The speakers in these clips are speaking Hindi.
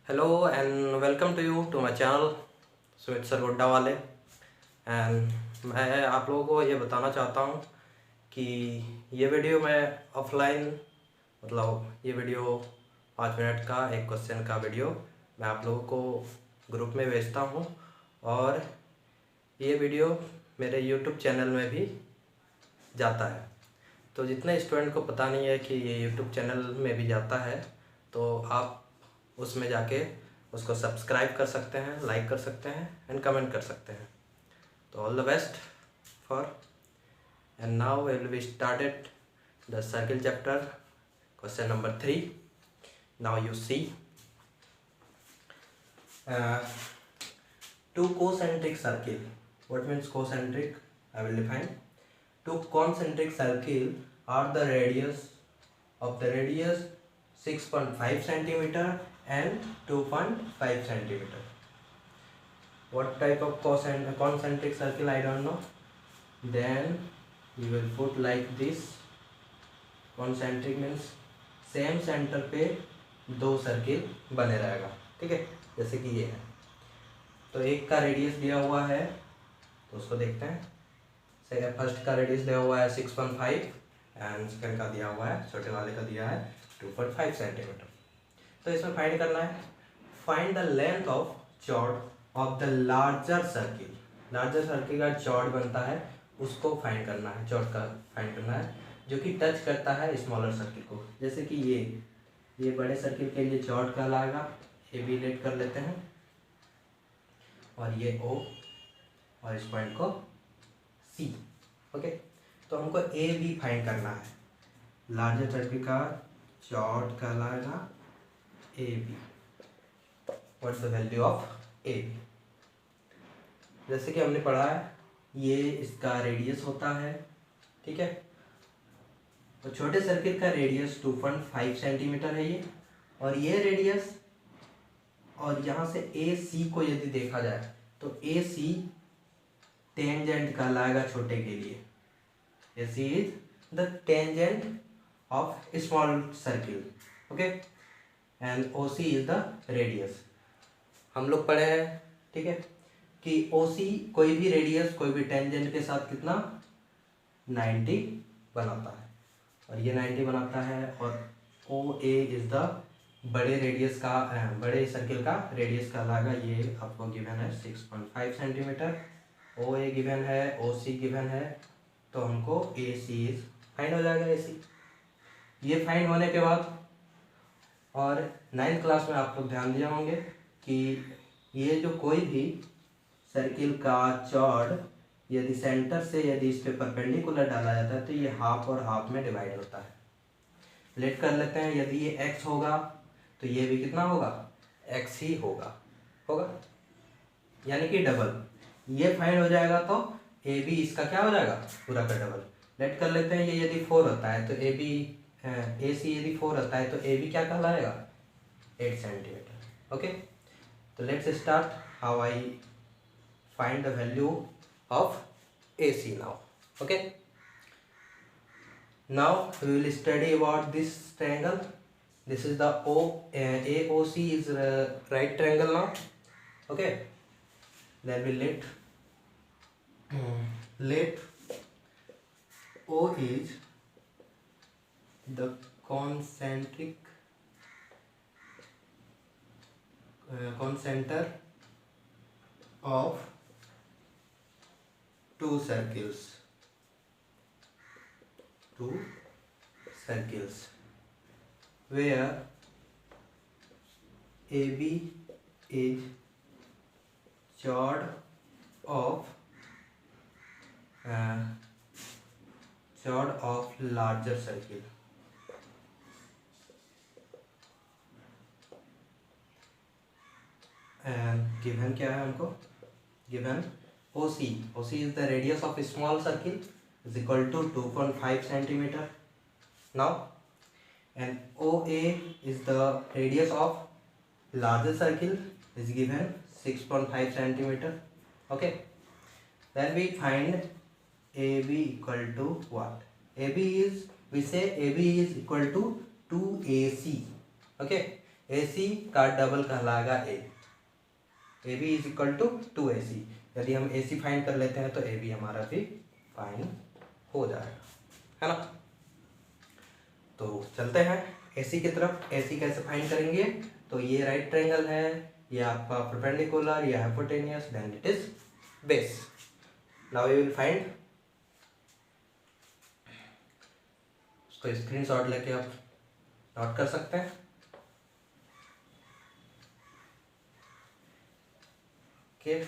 Hello and welcome to you to my channel Sumit sir Gudda वाले। एंड मैं आप लोगों को ये बताना चाहता हूँ कि ये वीडियो मैं ऑफलाइन ये वीडियो 5 मिनट का एक क्वेश्चन का वीडियो मैं आप लोगों को ग्रुप में भेजता हूँ। और ये वीडियो मेरे यूट्यूब चैनल में भी जाता है। तो जितने स्टूडेंट को पता नहीं है कि ये यूट्यूब चैनल में भी जाता है, तो आप उसमें जाके उसको सब्सक्राइब कर सकते हैं, लाइक कर सकते हैं एंड कमेंट कर सकते हैं। तो all the best for and now will be started the circle chapter question number 3। Now you see two concentric circle. What means concentric? I will define. Two concentric circle are the radius of the radius 6.5 centimeter and 2.5 centimeter. What type of concentric circle I don't know. Then you will put like this. Concentric means same centre पे दो सर्किल बने रहेगा, ठीक है। जैसे कि ये है, तो एक का रेडियस दिया हुआ है, तो उसको देखते हैं। फर्स्ट का रेडियस दिया हुआ है 6.5 एंड सेकंड का दिया हुआ है, छोटे वाले का दिया है 2.5 सेंटीमीटर। तो इसमें फाइंड करना है, find the length of chord of the larger circle. Larger circle का चॉर्ड बनता है, उसको फाइंड करना है, चॉर्ड का फाइंड करना है जो कि टच करता है स्मॉलर सर्किल को। जैसे कि ये बड़े सर्किल के लिए चॉर्ड कहलाएगा। ए बी लेट कर लेते हैं और ये O और इस पॉइंट को C। ओके, तो हमको ए बी फाइंड करना है। लार्जर सर्किल का चॉर्ड कहलाएगा A B. What's the value of A B? जैसे कि हमने पढ़ा है, ये इसका रेडियस होता है, ठीक है। तो छोटे सर्किल का रेडियस 2.5 सेंटीमीटर है ये, और ये रेडियस, और यहाँ से ए सी को यदि देखा जाए तो ए सी टेंजेंट कहलाएगा छोटे के लिए। A C is the tangent of small circle, okay, and O C is the radius. हम लोग पढ़े हैं, ठीक है, कि ओ सी कोई भी रेडियस कोई भी टेंजेंट के साथ कितना 90 बनाता है, और ये 90 बनाता है। और ओ ए इज द बड़े रेडियस का बड़े सर्किल का रेडियस कहलाएगा। ये आपको गिवन है 6.5 सेंटीमीटर। ओ ए गिवन है, ओ सी गिवन है, तो हमको ए सी इज फाइंड हो जाएगा। ए सी ये फाइंड होने के बाद, और 9th क्लास में आप लोग ध्यान दिए होंगे कि ये जो कोई भी सर्किल का चॉर्ड यदि सेंटर से यदि इस पे परपेंडिकुलर डाला जाता है तो ये हाफ और हाफ में डिवाइड होता है। लेट कर लेते हैं, यदि ये x होगा तो ये भी कितना होगा, x ही होगा, यानी कि डबल। ये फाइंड हो जाएगा तो ए बी इसका क्या हो जाएगा, पूरा का डबल। लेट कर लेते हैं, ये यदि 4 होता है तो ए सी यदि 4 होता है तो ए बी क्या कहलाएगा, 8 सेंटीमीटर। ओके, तो let's start how I find the value of AC now. Okay, now we will study about this triangle. This is the AOC is right triangle now. Okay, then we let O is the concentric concenter of two circles where AB is chord of larger circle, and given क्या है हमको, given OC is the radius of a small circle is equal to 2.5 centimeter now, and OA is the radius of larger circle is given 6.5 centimeter. Okay, then we find AB equal to what? AB is, we say AB is equal to 2AC. Okay, AC का डबल कहलाएगा A, AB is equal to 2AC। यदि हम AC फाइंड कर लेते हैं तो AB हमारा भी फाइंड हो जाएगा, है ना। तो चलते हैं AC की तरफ। AC कैसे फाइंड करेंगे, तो ये राइट ट्रायंगल है, ये आपका परपेंडिकुलर, ये hypotenuse, then it is base. Now we will find, उसको स्क्रीनशॉट लेके आप नोट कर सकते हैं। Okay,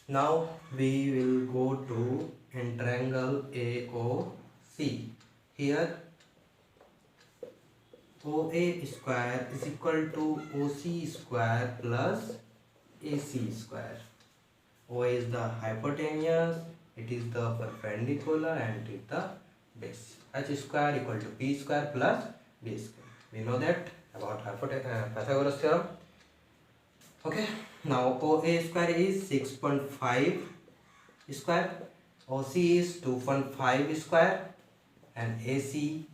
now we will go to in triangle AOC. Here OA square is equal to OC square plus AC square. OA is the hypotenuse, it is the perpendicular, and it is the base. H square equal to P square plus D square. We know that about Pythagoras theorem. Okay, now OA square is 6.5 square, OC is 2.5 square, and AC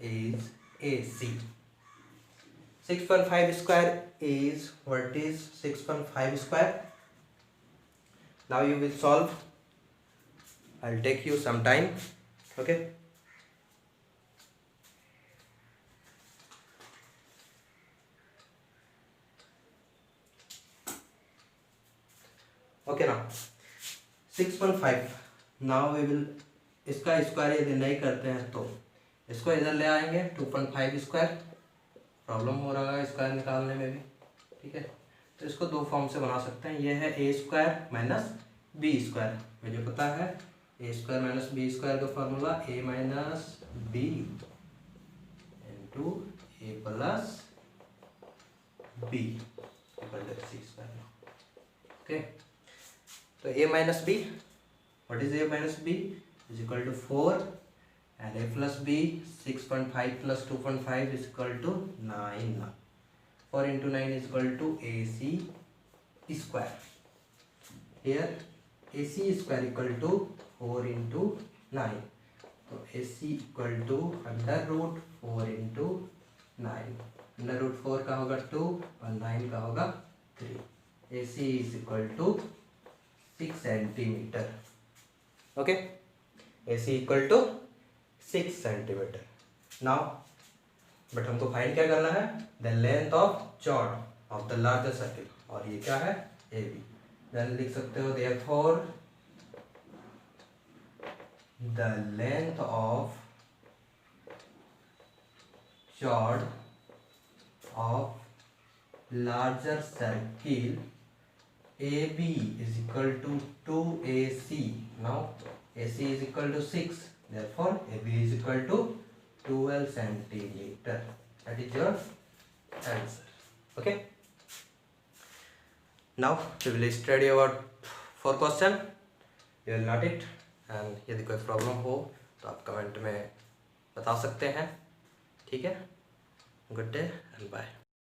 is AC. 6.5 square is, what is 6.5 square? Now you will solve. I'll take you some time. Okay. Okay, now 6.5. Now we will, इसका स्क्वायर यदि नहीं करते हैं तो इसको इधर ले आएंगे 2.5 स्क्वायर। प्रॉब्लम हो रहा है स्क्वायर निकालने में भी, ठीक है। तो इसको दो फॉर्म से बना सकते हैं। ये है A square minus B square. मुझे पता है A square minus B square का formula A minus B into A plus B equal to C square. Okay, तो a minus b, what is a minus b is equal to 4, and a plus b 6.5 plus 2.5 is equal to 9. 4 into 9 is equal to AC square. Here AC square equal to 4 into 9, so AC equal to under root 4 into 9. Under root 4 का होगा 2 और 9 का होगा 3. AC is equal to 6 centimetre. Okay, AC equal to 6 centimetre. Now but हमको फाइंड क्या करना है, the length of chord of the larger circle, और ये क्या है AB। देन लिख सकते हो therefore the length of chord of larger circle AB is equal to 2AC. Now AC is equal to 6, therefore AB is equal to 12 centimeter. That is your answer. Okay, now we will study about 4 question. You will note it, and यदि कोई प्रॉब्लम हो तो आप कमेंट में बता सकते हैं। ठीक है, गुड डे एंड बाय।